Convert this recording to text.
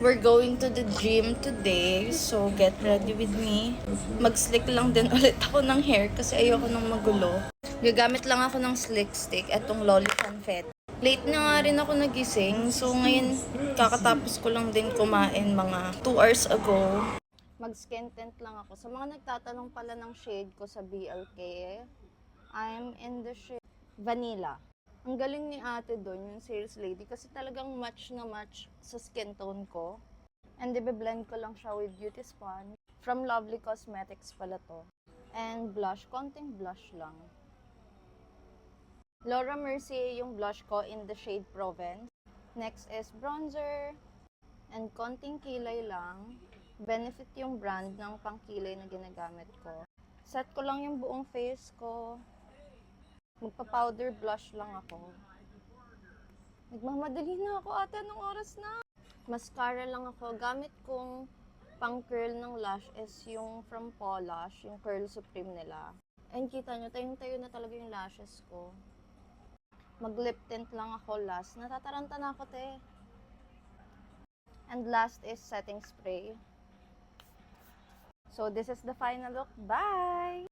We're going to the gym today, so get ready with me. Mag-slick lang din ulit ako ng hair kasi ayoko nang magulo. Gagamit lang ako ng slick stick, etong Lolly Confet. Late na nga rin ako nagising, so ngayon kakatapos ko lang din kumain mga 2 hours ago. Mag-skin tint lang ako. Sa mga nagtatanong pala ng shade ko sa BLK, I'm in the shade Vanilla. Ang galing ni ate doon, yung sales lady, kasi talagang match na match sa skin tone ko. And i-blend ko lang siya with Beauty Sponge. From Lovely Cosmetics pala to. And blush, konting blush lang. Laura Mercier yung blush ko in the shade Provence. Next is bronzer. And konting kilay lang. Benefit yung brand ng pangkilay na ginagamit ko. Set ko lang yung buong face ko. Magpa-powder blush lang ako. Nagmamadali na ako ate, anong oras na? Mascara lang ako. Gamit kong pang-curl ng lash is yung from Polash, yung Curl Supreme nila. And kita nyo, tayong-tayo na talaga yung lashes ko. Mag-lip tint lang ako last. Natataranta na ako, te. And last is setting spray. So this is the final look. Bye!